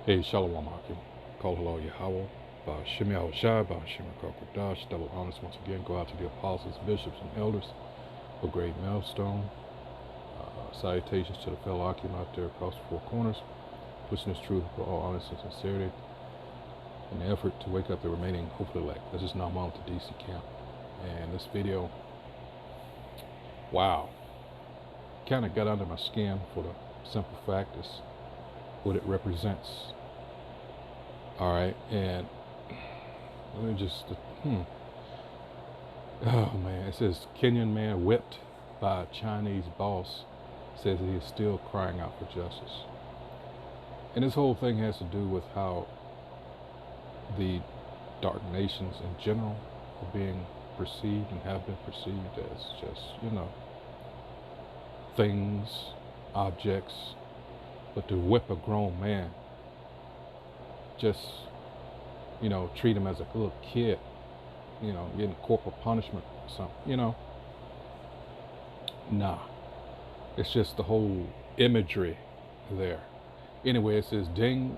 Hey, Shalom Akim. Call hello Yahweh. Shemi Awashai, Shemi Kakodash. Double honors once again go out to the apostles, bishops, and elders of Great Millstone. Salutations to the fellow Akim out there across the four corners, pushing this truth with all honesty and sincerity in the effort to wake up the remaining hopefully elect. This is Naman at the DC camp. And this video, wow, kind of got under my skin for the simple fact is what it represents. All right, and let me just, oh man, it says Kenyan man whipped by a Chinese boss says he is still crying out for justice. And this whole thing has to do with how the dark nations in general are being perceived and have been perceived as just, things, objects, but to whip a grown man, just, treat him as a little kid, getting corporal punishment or something, Nah. It's just the whole imagery there. Anyway, it says Deng,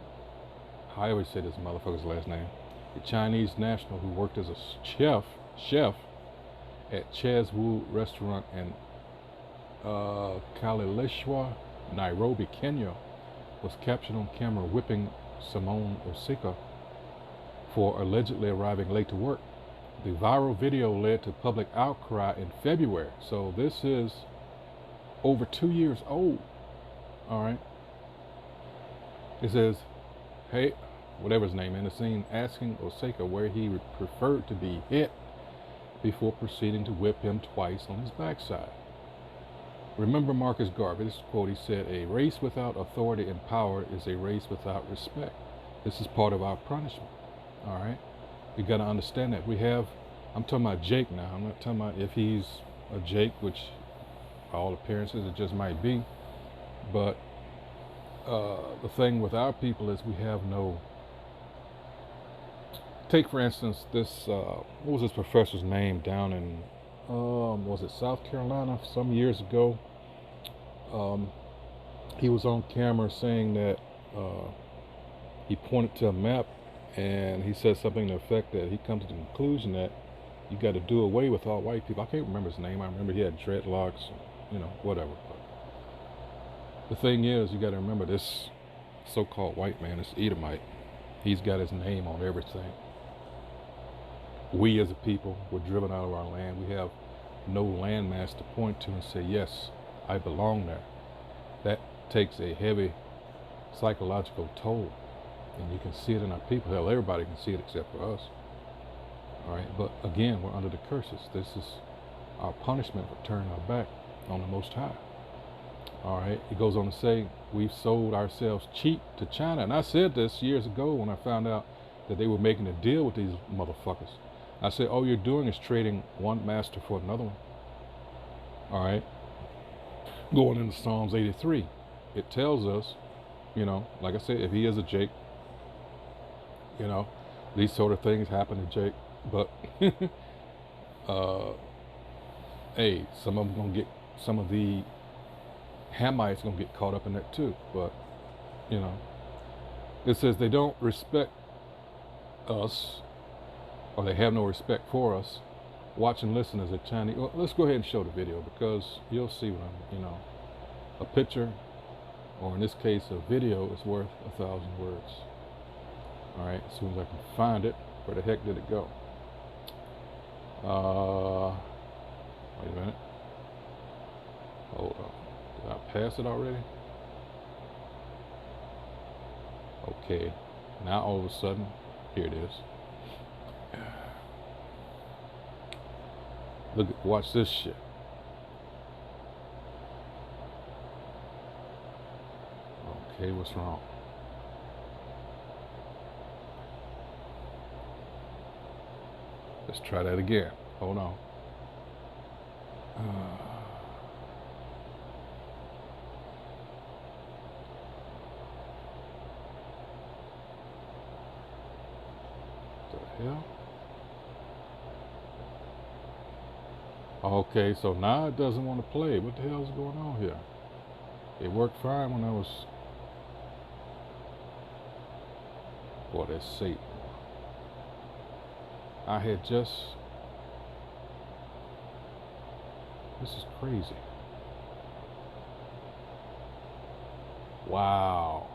I always say this motherfucker's last name, the Chinese national who worked as a chef at Chaz Wu restaurant in Kalileshwa, Nairobi, Kenya, was captured on camera whipping Simone Osika for allegedly arriving late to work. The viral video led to public outcry in February. So this is over 2 years old. All right. It says, hey, whatever his name in the scene, asking Osika where he preferred to be hit before proceeding to whip him twice on his backside. Remember Marcus Garvey, this quote, he said, a race without authority and power is a race without respect. This is part of our punishment. All right. You got to understand that I'm talking about Jake now. I'm not talking about if he's a Jake, which by all appearances it just might be. But the thing with our people is we have no, take for instance this, what was this professor's name down in, was it South Carolina some years ago? He was on camera saying that he pointed to a map and he said something to the effect that he comes to the conclusion that you got to do away with all white people. I can't remember his name. I remember he had dreadlocks, whatever. But the thing is, you got to remember this so-called white man, this Edomite, he's got his name on everything. We as a people, we're driven out of our land. We have no landmass to point to and say, yes, I belong there. That takes a heavy psychological toll. And you can see it in our people. Hell, everybody can see it except for us. All right, but again, we're under the curses. This is our punishment for turning our back on the Most High. All right, it goes on to say, we've sold ourselves cheap to China. And I said this years ago when I found out that they were making a deal with these motherfuckers. I said, all you're doing is trading one master for another one. All right, going into Psalms 83, it tells us, like I said, if he is a Jake, these sort of things happen to Jake. But hey, some of them gonna get, some of the Hamites gonna get caught up in that too. But it says they don't respect us, or they have no respect for us. Watch and listen as a Chinese. Well, let's go ahead and show the video because you'll see what I'm. A picture, or in this case, a video is worth 1,000 words. All right, as soon as I can find it, where the heck did it go? Wait a minute. Hold on. Did I pass it already? Okay. Now all of a sudden, here it is. Look, watch this shit. Okay, what's wrong? Let's try that again. Hold on. The hell? Okay, so now it doesn't want to play. What the hell is going on here? It worked fine when I was Boy, that's Satan. I had just... This is crazy. Wow.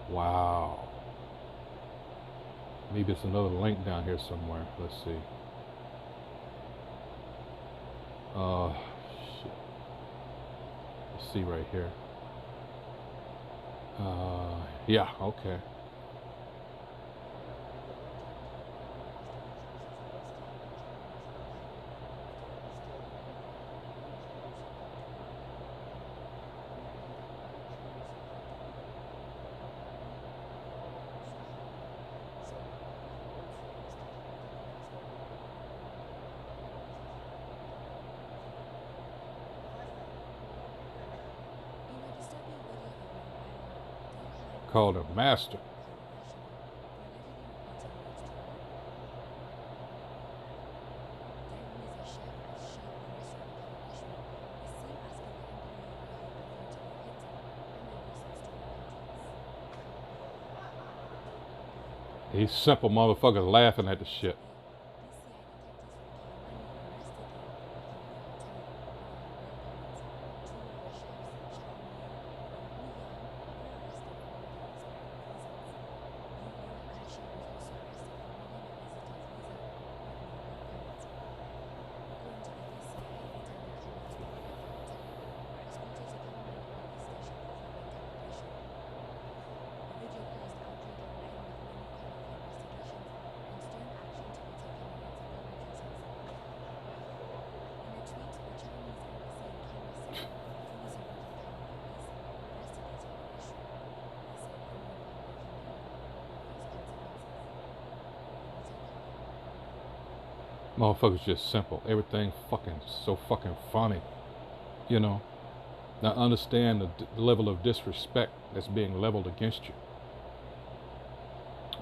Wow. Maybe it's another link down here somewhere. Let's see. Shit. Let's see right here. Yeah, okay. Called a master. These simple motherfuckers laughing at the shit. Motherfuckers just simple. Everything fucking so fucking funny. You know? Now understand the level of disrespect that's being leveled against you.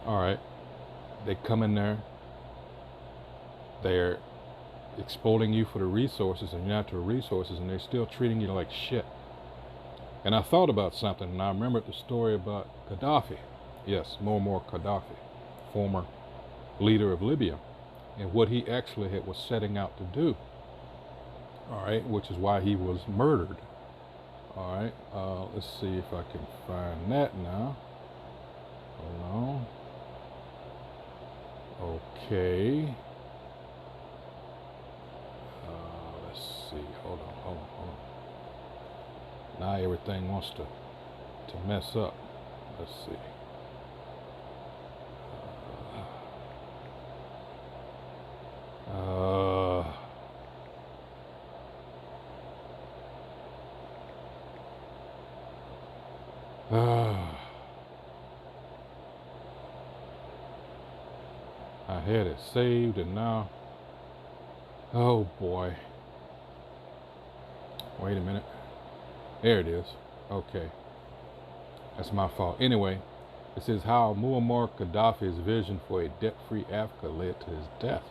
Alright. They come in there. They're exploiting you for the resources and natural resources, and they're still treating you like shit. And I thought about something, and I remembered the story about Gaddafi. Yes, Muammar Gaddafi, former leader of Libya, and what he actually was setting out to do. All right, which is why he was murdered. All right, let's see if I can find that now. Hold on. Okay. Let's see. Hold on. Now everything wants to mess up. Let's see. I had it saved and now, oh boy. Wait a minute. There it is. Okay. That's my fault. Anyway, it says how Muammar Gaddafi's vision for a debt-free Africa led to his death.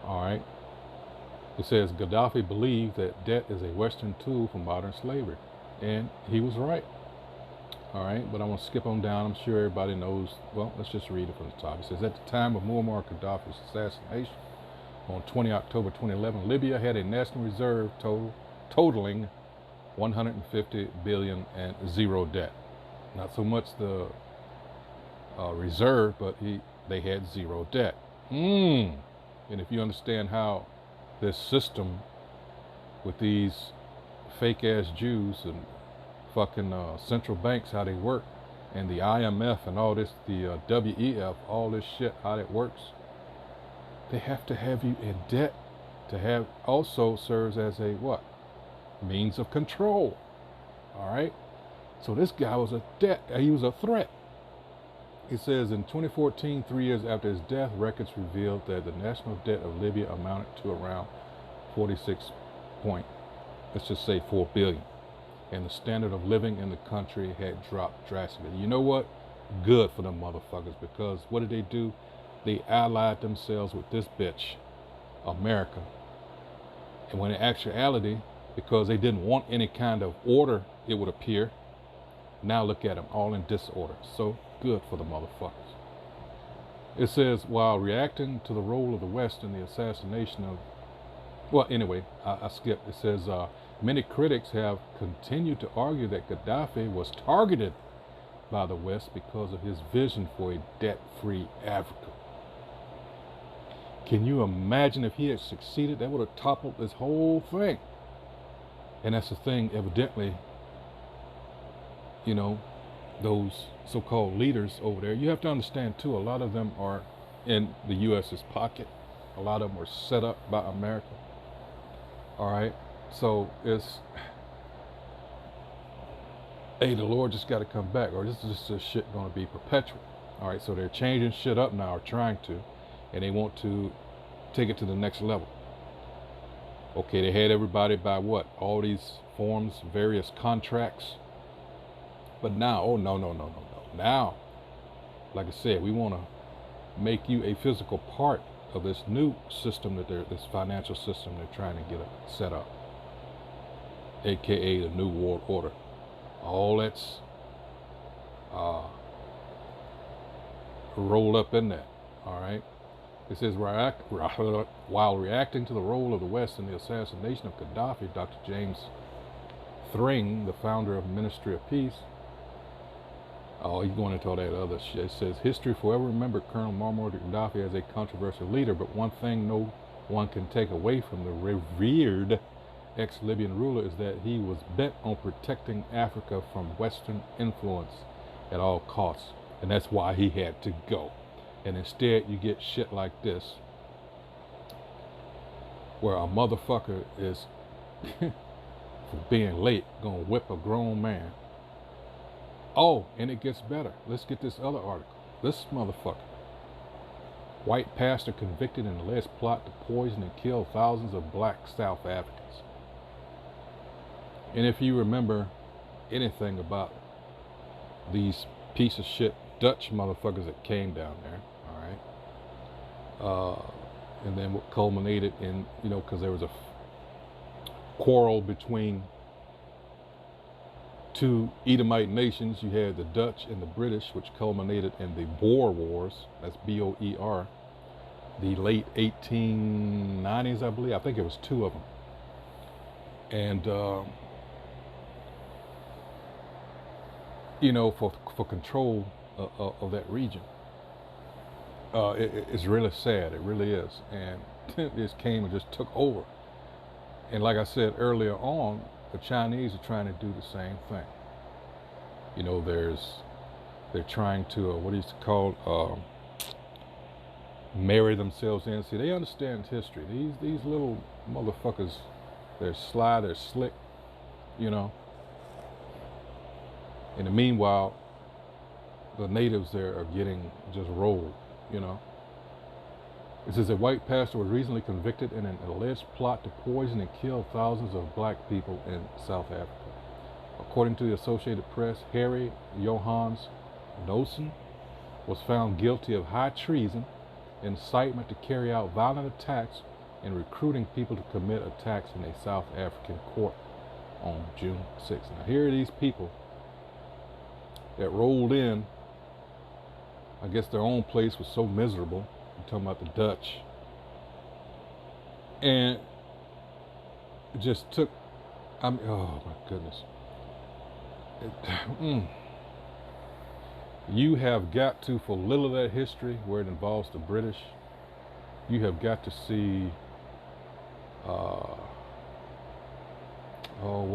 Alright. It says Gaddafi believed that debt is a Western tool for modern slavery. And he was right. Alright, but I'm going to skip on down. I'm sure everybody knows. Well, let's just read it from the top. It says, at the time of Muammar Gaddafi's assassination on 20 October 2011, Libya had a national reserve totaling 150 billion and zero debt. Not so much the reserve, but they had zero debt. And if you understand how this system with these fake ass Jews and fucking central banks, how they work, and the IMF and all this, the WEF, all this shit, how it works, they have to have you in debt to have, also serves as a what? Means of control. All right. So this guy was he was a threat. It says in 2014, 3 years after his death, records revealed that the national debt of Libya amounted to around 4 billion. And the standard of living in the country had dropped drastically. You know what? Good for them motherfuckers, because what did they do? They allied themselves with this bitch, America. And when in actuality, because they didn't want any kind of order, it would appear, Now look at them, all in disorder. So good for the motherfuckers. It says, while reacting to the role of the West in the assassination of, well, anyway, I skipped. It says, many critics have continued to argue that Gaddafi was targeted by the West because of his vision for a debt-free Africa. Can you imagine if he had succeeded? That would have toppled this whole thing. And that's the thing, evidently, you know, those so-called leaders over there, you have to understand too, a lot of them are in the US's pocket. A lot of them were set up by America. All right. So it's, hey, the Lord just got to come back, or this shit going to be perpetual. All right. So they're changing shit up now, or trying to, and they want to take it to the next level. Okay. They had everybody by what? All these forms, various contracts. But now, oh, no. Now, like I said, we want to make you a physical part of this new system this financial system they're trying to get set up, aka the New World Order. All that's rolled up in that. All right. It says, while reacting to the role of the West in the assassination of Gaddafi, Dr. James Thring, the founder of Ministry of Peace, oh, he's going into all that other shit. It says, history forever remember Colonel Muammar Gaddafi as a controversial leader, but one thing no one can take away from the revered ex-Libyan ruler is that he was bent on protecting Africa from Western influence at all costs. And that's why he had to go. And instead you get shit like this, where a motherfucker is, for being late, gonna whip a grown man. Oh, and it gets better. Let's get this other article. This motherfucker. White pastor convicted in alleged plot to poison and kill thousands of black South Africans. And if you remember anything about these piece of shit Dutch motherfuckers that came down there, all right? And then what culminated in, you know, because there was a quarrel between two Edomite nations. You had the Dutch and the British, which culminated in the Boer Wars. That's B-O-E-R. The late 1890s, I believe. I think it was two of them. And, you know, for control of that region. It's really sad. It really is. And this came and just took over. And like I said earlier on, the Chinese are trying to do the same thing. You know, they're trying to, what is it called, marry themselves in. See, they understand history. These little motherfuckers, they're sly, they're slick, you know. In the meanwhile, the natives there are getting just rolled, you know. It says a white pastor was recently convicted in an alleged plot to poison and kill thousands of black people in South Africa. According to the Associated Press, Harry Johannes Nosen was found guilty of high treason, incitement to carry out violent attacks, and recruiting people to commit attacks in a South African court on June 6th. Now here are these people that rolled in. I guess their own place was so miserable. I'm talking about the Dutch. And it just took, I mean, oh my goodness. You have got to, for little of that history where it involves the British, you have got to see, what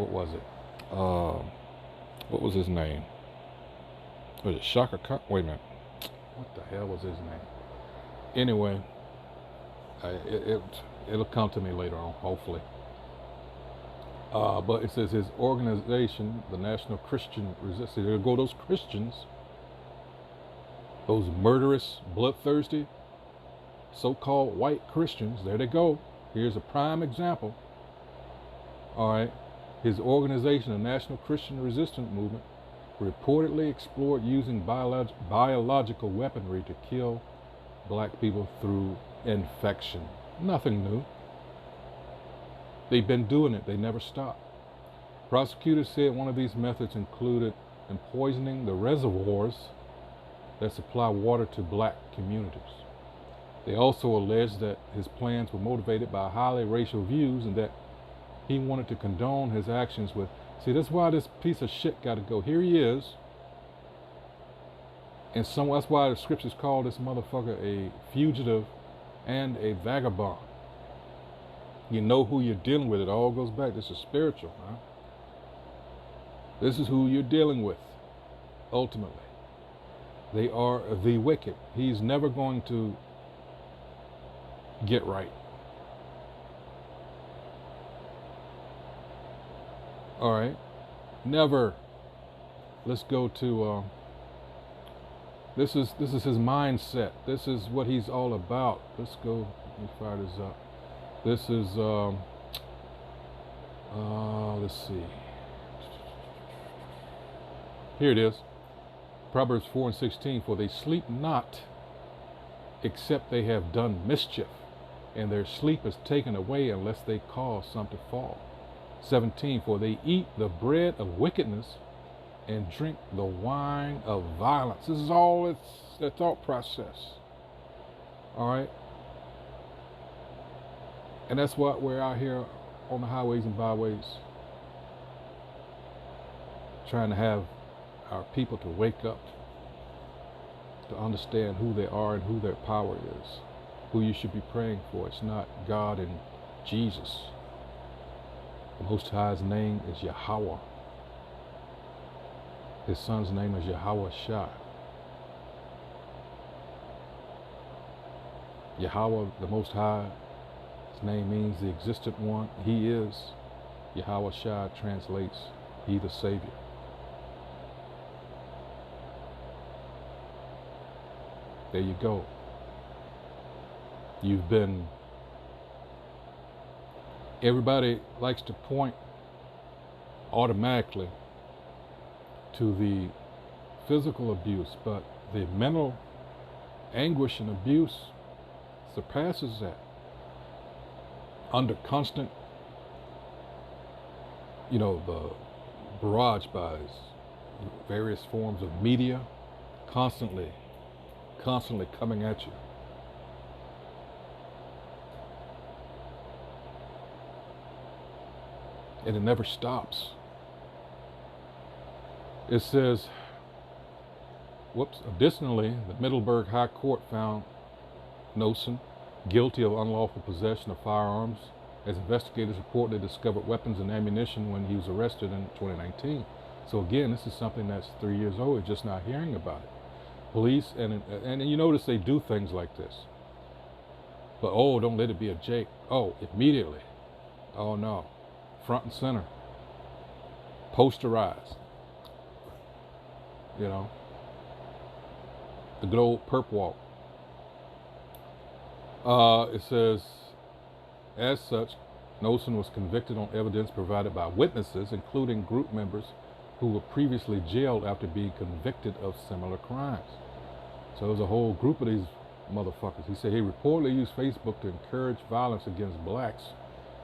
was it? What was his name? Was it Shaka Khan? Wait a minute. What the hell was his name? Anyway, it'll come to me later on, hopefully. But it says his organization, the National Christian Resistance, there go those Christians, those murderous, bloodthirsty, so-called white Christians, there they go. Here's a prime example. All right. His organization, the National Christian Resistance Movement, reportedly explored using biological weaponry to kill black people through infection. Nothing new. They've been doing it. They never stopped. Prosecutors said one of these methods included and poisoning the reservoirs that supply water to black communities. They also alleged that his plans were motivated by highly racial views and that he wanted to condone his actions with. See, that's why this piece of shit got to go. Here he is. And that's why the scriptures call this motherfucker a fugitive and a vagabond. You know who you're dealing with. It all goes back. This is spiritual, huh? This is who you're dealing with, ultimately. They are the wicked. He's never going to get right. All right. Never. Let's go to this is his mindset. This is what he's all about. Let's go. Let me fire this up. This is let's see. Here it is. Proverbs 4:16. For they sleep not, except they have done mischief, and their sleep is taken away unless they cause some to fall. 17. For they eat the bread of wickedness and drink the wine of violence. This is all their thought process. All right. And that's what we're out here on the highways and byways trying to have our people to wake up, to understand who they are and who their power is, who you should be praying for. It's not God and Jesus. The Most High's name is Yahweh. His son's name is Yahweh Shah. Yahweh, the Most High, his name means the existent one. He is. Yahweh Shah translates, he the Savior. There you go. You've been, everybody likes to point automatically to the physical abuse, but the mental anguish and abuse surpasses that. Under constant, the barrage by various forms of media, constantly coming at you. And it never stops. It says, additionally, the Middleburg High Court found Nosen guilty of unlawful possession of firearms, as investigators reportedly discovered weapons and ammunition when he was arrested in 2019. So again, this is something that's 3 years old. We're just not hearing about it. Police, and you notice they do things like this. But, don't let it be a Jake. Immediately. Oh, no. Front and center. Posterized. The good old perp walk. It says, as such, Nosen was convicted on evidence provided by witnesses, including group members who were previously jailed after being convicted of similar crimes. So there's a whole group of these motherfuckers. He said he reportedly used Facebook to encourage violence against blacks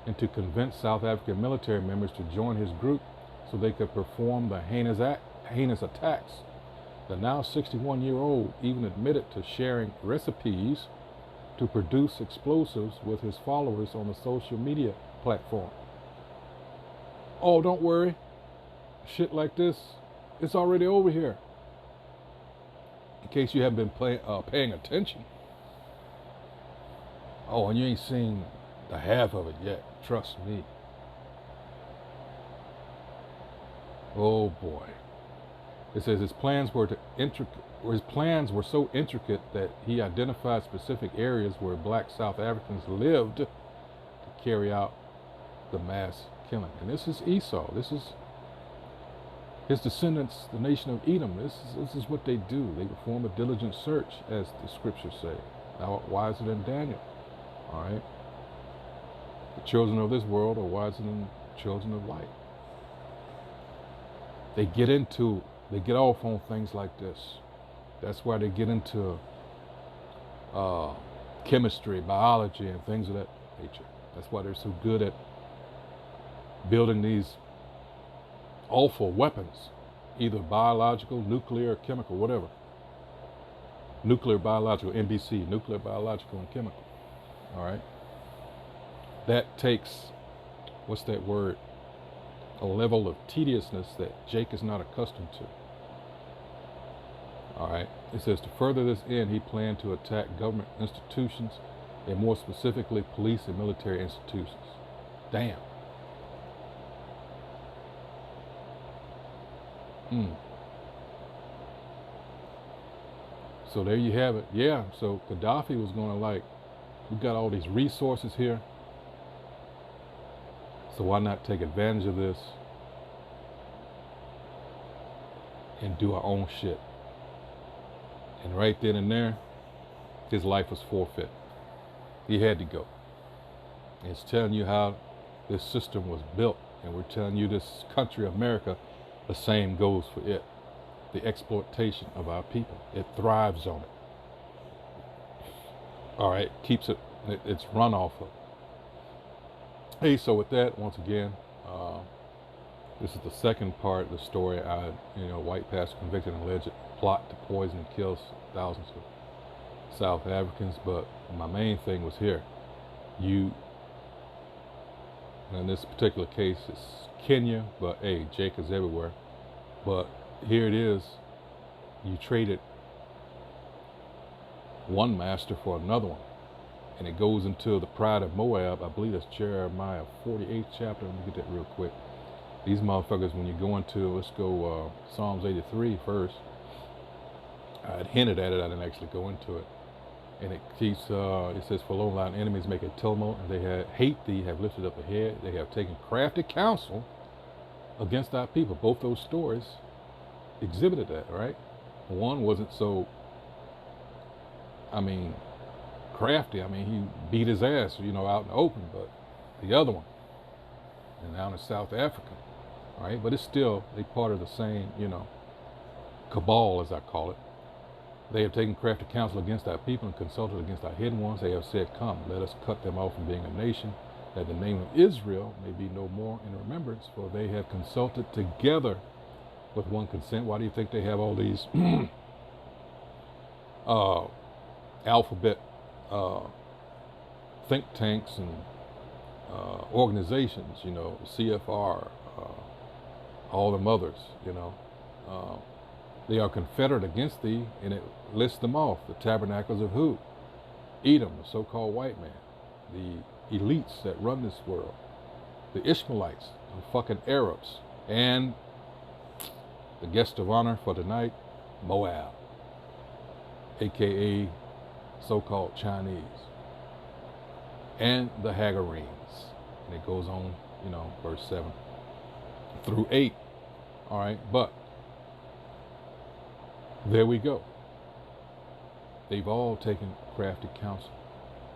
and to convince South African military members to join his group so they could perform the heinous attacks. The now 61-year-old even admitted to sharing recipes to produce explosives with his followers on the social media platform. Oh, don't worry. Shit like this, it's already over here. In case you haven't been paying attention. Oh, and you ain't seen the half of it yet. Trust me. Oh boy. It says his plans were so intricate that he identified specific areas where black South Africans lived to carry out the mass killing. And this is Esau. This is his descendants, the nation of Edom. This is what they do. They perform a diligent search, as the scriptures say. Now, wiser than Daniel. All right. The children of this world are wiser than children of light. They get off on things like this. That's why they get into chemistry, biology, and things of that nature. That's why they're so good at building these awful weapons either biological, nuclear, chemical, whatever. Nuclear, biological, NBC, nuclear, biological, and chemical. All right. That takes, what's that word? A level of tediousness that Jake is not accustomed to. All right. It says to further this end, he planned to attack government institutions, and more specifically, police and military institutions. Damn. So there you have it. Yeah. So Gaddafi was going to like, we got all these resources here. So why not take advantage of this and do our own shit? And right then and there, his life was forfeit. He had to go. And it's telling you how this system was built. And we're telling you this country, America, the same goes for it. The exploitation of our people. It thrives on it. All right, keeps it, it's run off of. Hey, so with that, once again, this is the second part of the story. White pastor convicted in alleged plot to poison and kill thousands of South Africans. But my main thing was here. In this particular case, it's Kenya, but hey, Jake is everywhere. But here it is. You traded one master for another one. And it goes into the pride of Moab. I believe that's Jeremiah 48th chapter. Let me get that real quick. These motherfuckers, when you go into, let's go Psalms 83 first. I had hinted at it. I didn't actually go into it. And it keeps, it says, for lo, thine enemies make a tumult, and they hate thee, have lifted up a head. They have taken crafty counsel against thy people. Both those stories exhibited that, right? One wasn't so, crafty. He beat his ass, out in the open. But the other one, and down in South Africa, right? But it's still, they part of the same, cabal, as I call it. They have taken crafty counsel against our people and consulted against our hidden ones. They have said, come, let us cut them off from being a nation, that the name of Israel may be no more in remembrance, for they have consulted together with one consent. Why do you think they have all these alphabet think tanks and organizations, CFR, all them others, they are confederate against thee, and it lists them off. The tabernacles of who? Edom, the so-called white man, the elites that run this world, the Ishmaelites, the fucking Arabs, and the guest of honor for tonight, Moab, aka so-called Chinese, and the Hagarenes. And it goes on, verse 7 through 8. All right, but there we go. They've all taken crafty counsel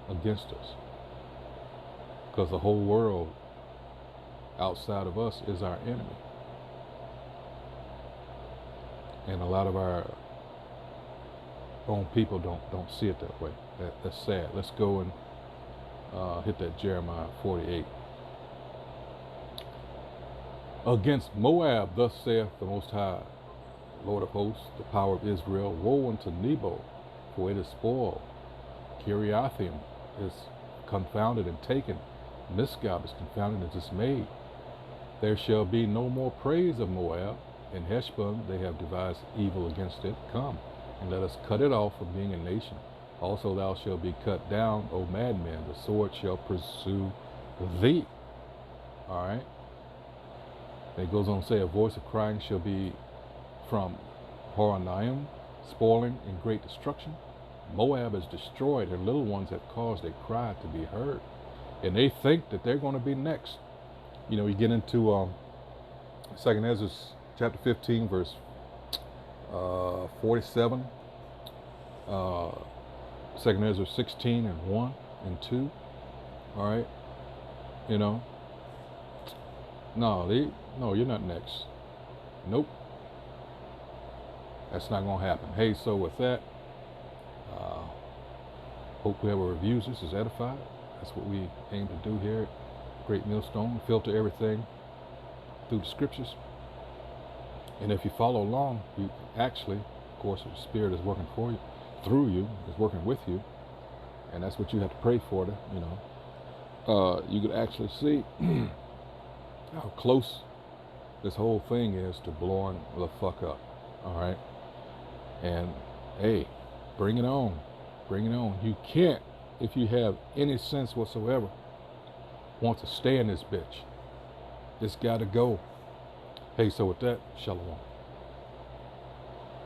against us, because the whole world outside of us is our enemy. And a lot of our own people don't see it that way. That's sad. Let's go and hit that Jeremiah 48. Against Moab, thus saith the Most High, Lord of hosts, the power of Israel, woe unto Nebo, for it is spoiled. Kiriathaim is confounded and taken. Misgab is confounded and dismayed. There shall be no more praise of Moab. In Heshbon they have devised evil against it. Come, and let us cut it off from being a nation. Also thou shalt be cut down, O madman. The sword shall pursue thee. All right. It goes on to say, a voice of crying shall be from Horonaim, spoiling and great destruction. Moab is destroyed. Her little ones have caused a cry to be heard. And they think that they're going to be next. You get into 2nd Ezra chapter 15, verse 47. 2nd Ezra 16 and 1 and 2. All right. No, you're not next. Nope. That's not going to happen. Hey, so with that, hope whoever reviews this is edified. That's what we aim to do here at Great Millstone. Filter everything through the scriptures. And if you follow along, you actually, of course, the Spirit is working for you, through you, is working with you, and that's what you have to pray for. You could actually see how close this whole thing is to blowing the fuck up. All right, and hey, bring it on, bring it on. You can't, if you have any sense whatsoever, want to stay in this bitch. It's got to go. Hey, so with that, shalom.